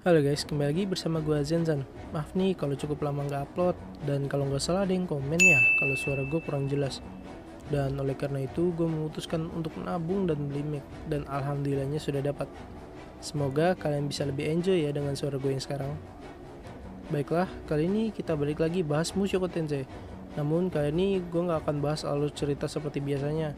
Halo guys, kembali lagi bersama gua Zenzan. Maaf nih kalau cukup lama nggak upload, dan kalau nggak salah ada yang komen ya kalau suara gue kurang jelas. Dan oleh karena itu gue memutuskan untuk menabung dan beli mic, dan alhamdulillahnya sudah dapat. Semoga kalian bisa lebih enjoy ya dengan suara gue yang sekarang. Baiklah, kali ini kita balik lagi bahas Mushoku Tensei. Namun kali ini gue nggak akan bahas alur cerita seperti biasanya,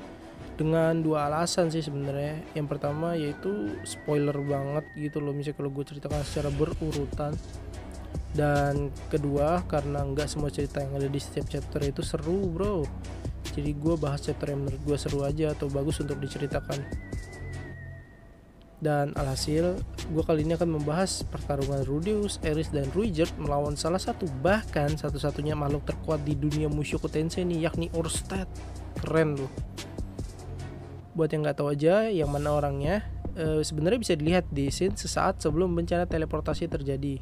dengan dua alasan sih sebenarnya. Yang pertama yaitu spoiler banget gitu loh misalnya kalau gue ceritakan secara berurutan, dan kedua karena nggak semua cerita yang ada di setiap chapter itu seru bro. Jadi gue bahas chapter yang menurut gue seru aja atau bagus untuk diceritakan. Dan alhasil, gue kali ini akan membahas pertarungan Rudeus, Aris, dan Ruijerd melawan salah satu, bahkan satu-satunya makhluk terkuat di dunia Mushoku Tensei nih, yakni Orsted. Keren loh. Buat yang nggak tahu aja yang mana orangnya, sebenarnya bisa dilihat di scene sesaat sebelum bencana teleportasi terjadi.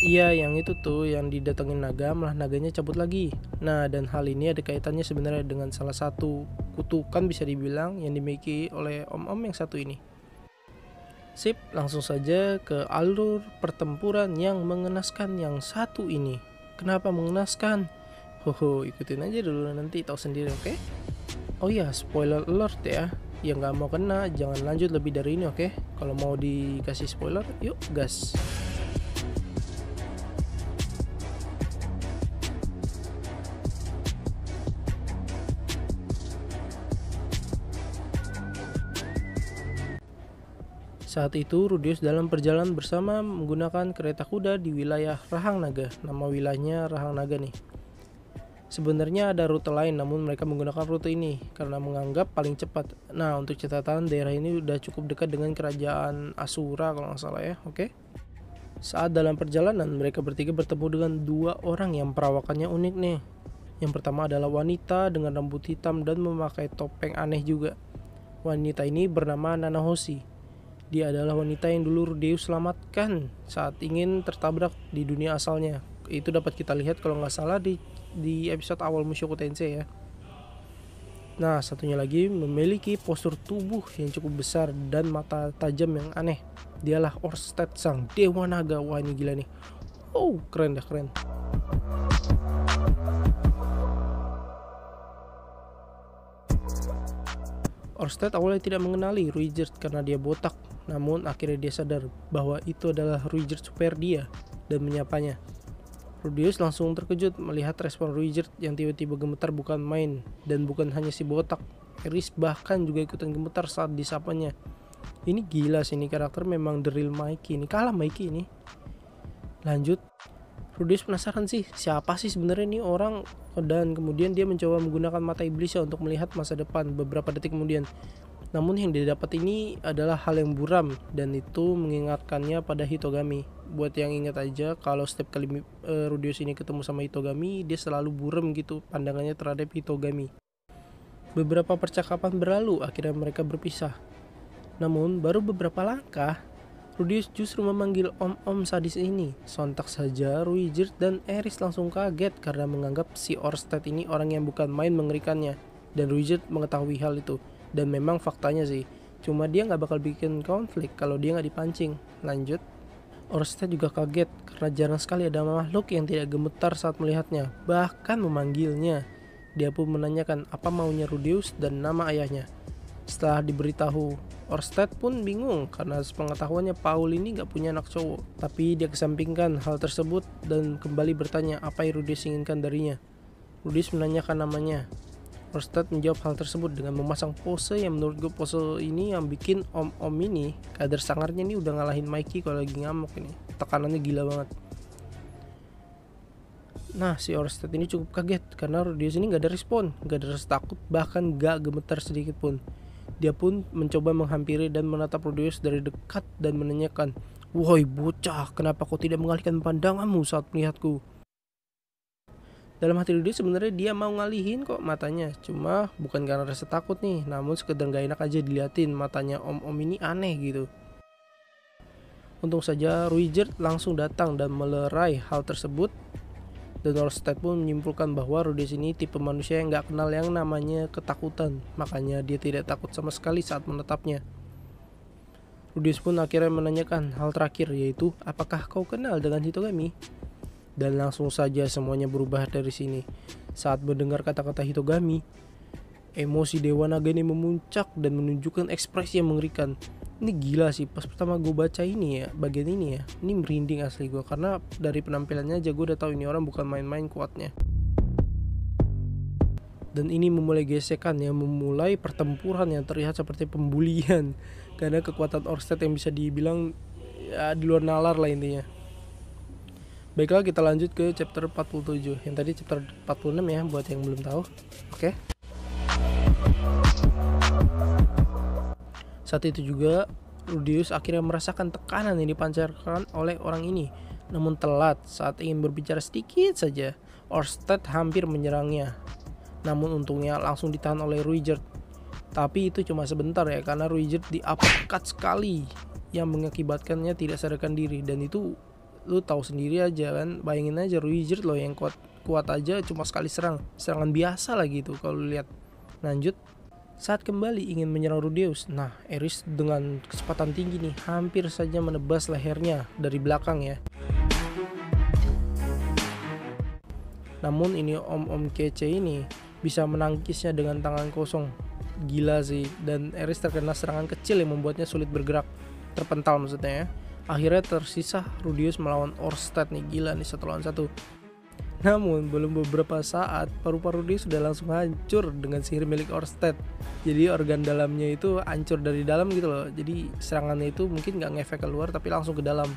Iya, yang itu tuh yang didatengin naga, malah naganya cabut lagi. Nah, dan hal ini ada kaitannya sebenarnya dengan salah satu kutukan bisa dibilang yang dimiliki oleh om-om yang satu ini. Sip, langsung saja ke alur pertempuran yang mengenaskan yang satu ini. Kenapa mengenaskan? Hoho, ikutin aja dulu nanti tahu sendiri, oke? Oh iya, spoiler alert ya. Yang nggak mau kena, jangan lanjut lebih dari ini, oke? Kalau mau dikasih spoiler, yuk gas. Saat itu Rudeus dalam perjalanan bersama menggunakan kereta kuda di wilayah Rahang Naga. Nama wilayahnya Rahang Naga nih. Sebenarnya ada rute lain, namun mereka menggunakan rute ini karena menganggap paling cepat. Nah, untuk catatan, daerah ini udah cukup dekat dengan kerajaan Asura kalau nggak salah ya, oke? Saat dalam perjalanan, mereka bertiga bertemu dengan dua orang yang perawakannya unik nih. Yang pertama adalah wanita dengan rambut hitam dan memakai topeng aneh juga. Wanita ini bernama Nanahoshi. Dia adalah wanita yang dulu Rudeus selamatkan saat ingin tertabrak di dunia asalnya. Itu dapat kita lihat kalau nggak salah di episode awal Mushoku Tensei ya. Nah, satunya lagi memiliki postur tubuh yang cukup besar dan mata tajam yang aneh. Dialah Orsted, sang dewa naga. Wah, ini gila nih. Oh, keren dah, keren. Orsted awalnya tidak mengenali Ruijerd karena dia botak. Namun akhirnya dia sadar bahwa itu adalah Ruijerd superior dia dan menyapanya. Rudeus langsung terkejut melihat respon Ruijerd yang tiba-tiba gemetar bukan main, dan bukan hanya si botak. Aris bahkan juga ikutan gemetar saat disapanya. Ini gila sih, ini karakter memang the real Mikey. Ini kalah Mikey ini. Lanjut, Rudeus penasaran sih siapa sih sebenarnya ini orang, dan kemudian dia mencoba menggunakan mata iblisnya untuk melihat masa depan beberapa detik kemudian. Namun yang dia dapat ini adalah hal yang buram, dan itu mengingatkannya pada Hitogami. Buat yang ingat aja, kalau setiap kali Rudeus ini ketemu sama Hitogami, dia selalu buram gitu pandangannya terhadap Hitogami. Beberapa percakapan berlalu, akhirnya mereka berpisah. Namun baru beberapa langkah, Rudeus justru memanggil om-om sadis ini. Sontak saja Ruijerd dan Aris langsung kaget karena menganggap si Orsted ini orang yang bukan main mengerikannya. Dan Ruijerd mengetahui hal itu. Dan memang faktanya sih, cuma dia nggak bakal bikin konflik kalau dia nggak dipancing. Lanjut, Orsted juga kaget karena jarang sekali ada makhluk yang tidak gemetar saat melihatnya, bahkan memanggilnya. Dia pun menanyakan apa maunya Rudeus dan nama ayahnya. Setelah diberitahu, Orsted pun bingung karena sepengetahuannya Paul ini nggak punya anak cowok. Tapi dia kesampingkan hal tersebut dan kembali bertanya apa yang Rudeus inginkan darinya. Rudeus menanyakan namanya. Orsted menjawab hal tersebut dengan memasang pose yang menurut gue pose ini yang bikin om-om ini kadar sangarnya nih udah ngalahin Mikey kalau lagi ngamuk ini. Tekanannya gila banget. Nah, si Orsted ini cukup kaget karena Rudeus ini gak ada respon, gak ada rasa takut, bahkan gak gemetar sedikit pun. Dia pun mencoba menghampiri dan menatap Rudeus dari dekat dan menanyakan, "Woi bocah, kenapa kau tidak mengalihkan pandanganmu saat melihatku?" Dalam hati Rudeus sebenarnya dia mau ngalihin kok matanya, cuma bukan karena rasa takut nih, namun sekedar gak enak aja diliatin matanya om-om ini aneh gitu. Untung saja Ruijerd langsung datang dan melerai hal tersebut, dan Orsted pun menyimpulkan bahwa Rudeus ini tipe manusia yang gak kenal yang namanya ketakutan, makanya dia tidak takut sama sekali saat menatapnya. Rudeus pun akhirnya menanyakan hal terakhir, yaitu apakah kau kenal dengan Hitogami? Dan langsung saja semuanya berubah dari sini. Saat mendengar kata-kata Hitogami, emosi Dewa Naga ini memuncak dan menunjukkan ekspresi yang mengerikan. Ini gila sih, pas pertama gue baca ini ya, bagian ini ya, ini merinding asli gue, karena dari penampilannya aja gue udah tahu ini orang bukan main-main kuatnya. Dan ini memulai gesekan ya, memulai pertempuran yang terlihat seperti pembulian, karena kekuatan Orsted yang bisa dibilang ya di luar nalar lah intinya. Baiklah, kita lanjut ke chapter 47. Yang tadi chapter 46 ya, buat yang belum tahu. Oke. Saat itu juga Rudeus akhirnya merasakan tekanan yang dipancarkan oleh orang ini. Namun telat, saat ingin berbicara sedikit saja, Orsted hampir menyerangnya. Namun untungnya langsung ditahan oleh Ruijerd. Tapi itu cuma sebentar ya, karena Ruijerd di-uppercut sekali yang mengakibatkannya tidak sadarkan diri. Dan itu lu tahu sendiri aja kan, bayangin aja Ruijerd loh yang kuat aja cuma sekali serangan biasa lah gitu kalau lihat. Lanjut. Saat kembali ingin menyerang Rudeus, nah Aerith dengan kecepatan tinggi nih hampir saja menebas lehernya dari belakang ya. Namun ini om-om kece ini bisa menangkisnya dengan tangan kosong. Gila sih, dan Aerith terkena serangan kecil yang membuatnya sulit bergerak, terpental maksudnya ya. Akhirnya tersisa Rudeus melawan Orsted nih, gila nih 1 lawan 1. Namun belum beberapa saat paru-paru dia sudah langsung hancur dengan sihir milik Orsted. Jadi organ dalamnya itu hancur dari dalam gitu loh. Jadi serangannya itu mungkin gak ngefek keluar tapi langsung ke dalam.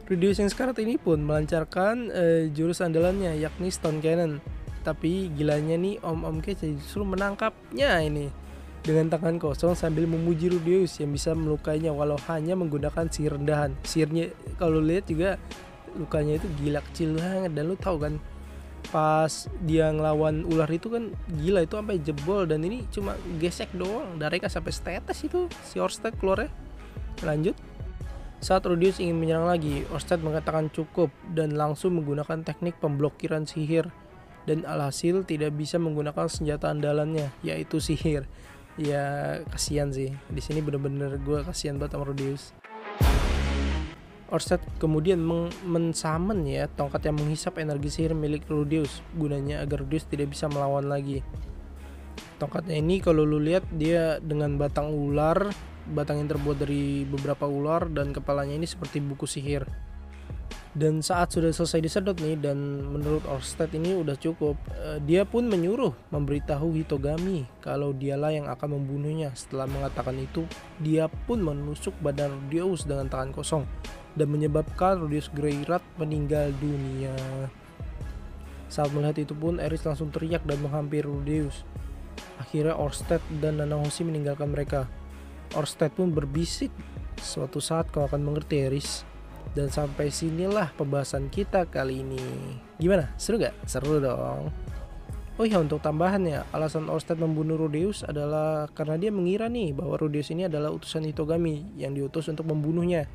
Rudeus yang sekarat ini pun melancarkan jurus andalannya yakni Stone Cannon. Tapi gilanya nih om-om kece justru menangkapnya ini dengan tangan kosong sambil memuji Rudeus yang bisa melukainya walau hanya menggunakan sihir rendahan. Sihirnya kalau lihat juga lukanya itu gila kecil banget, dan lu tahu kan pas dia ngelawan ular itu kan gila itu sampai jebol, dan ini cuma gesek doang, darahnya sampai setetes itu si Orsted keluarnya. Lanjut. Saat Rudeus ingin menyerang lagi, Orsted mengatakan cukup dan langsung menggunakan teknik pemblokiran sihir, dan alhasil tidak bisa menggunakan senjata andalannya yaitu sihir. Ya kasihan sih, di sini bener-bener gue kasihan banget sama Rudeus. Orsted kemudian mensummon ya tongkat yang menghisap energi sihir milik Rudeus, gunanya agar Rudeus tidak bisa melawan lagi. Tongkatnya ini kalau lu lihat dia dengan batang ular, batang yang terbuat dari beberapa ular, dan kepalanya ini seperti buku sihir. Dan saat sudah selesai disedot nih, dan menurut Orsted ini udah cukup, dia pun menyuruh memberitahu Hitogami kalau dialah yang akan membunuhnya. Setelah mengatakan itu, dia pun menusuk badan Rudeus dengan tangan kosong dan menyebabkan Rudeus Greyrat meninggal dunia. Saat melihat itu pun Aerith langsung teriak dan menghampiri Rudeus. Akhirnya Orsted dan Nanahoshi meninggalkan mereka. Orsted pun berbisik, suatu saat kau akan mengerti Aerith. Dan sampai sinilah pembahasan kita kali ini. Gimana? Seru gak? Seru dong. Oh iya, untuk tambahannya, alasan Orsted membunuh Rudeus adalah karena dia mengira nih bahwa Rudeus ini adalah utusan Hitogami yang diutus untuk membunuhnya.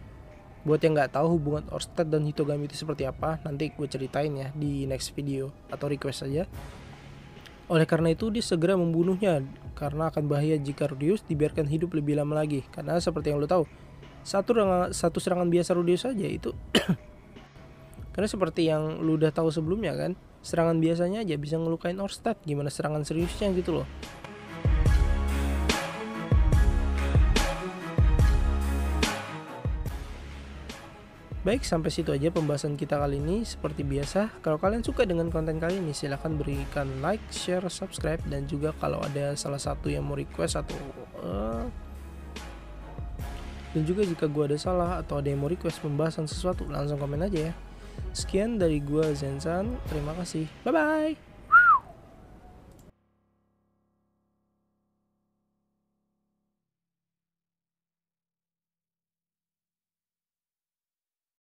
Buat yang gak tahu hubungan Orsted dan Hitogami itu seperti apa, nanti gue ceritain ya di next video atau request saja. Oleh karena itu dia segera membunuhnya, karena akan bahaya jika Rudeus dibiarkan hidup lebih lama lagi. Karena seperti yang lo tahu, satu serangan biasa Rudeus saja itu karena seperti yang lu udah tahu sebelumnya kan, serangan biasanya aja bisa ngelukain Orsted, gimana serangan seriusnya gitu loh. Baik, sampai situ aja pembahasan kita kali ini. Seperti biasa, kalau kalian suka dengan konten kali ini, silahkan berikan like, share, subscribe, dan juga kalau ada salah satu yang mau request atau dan juga jika gue ada salah atau ada yang mau request pembahasan sesuatu, langsung komen aja ya. Sekian dari gue Zenzan, terima kasih, bye bye.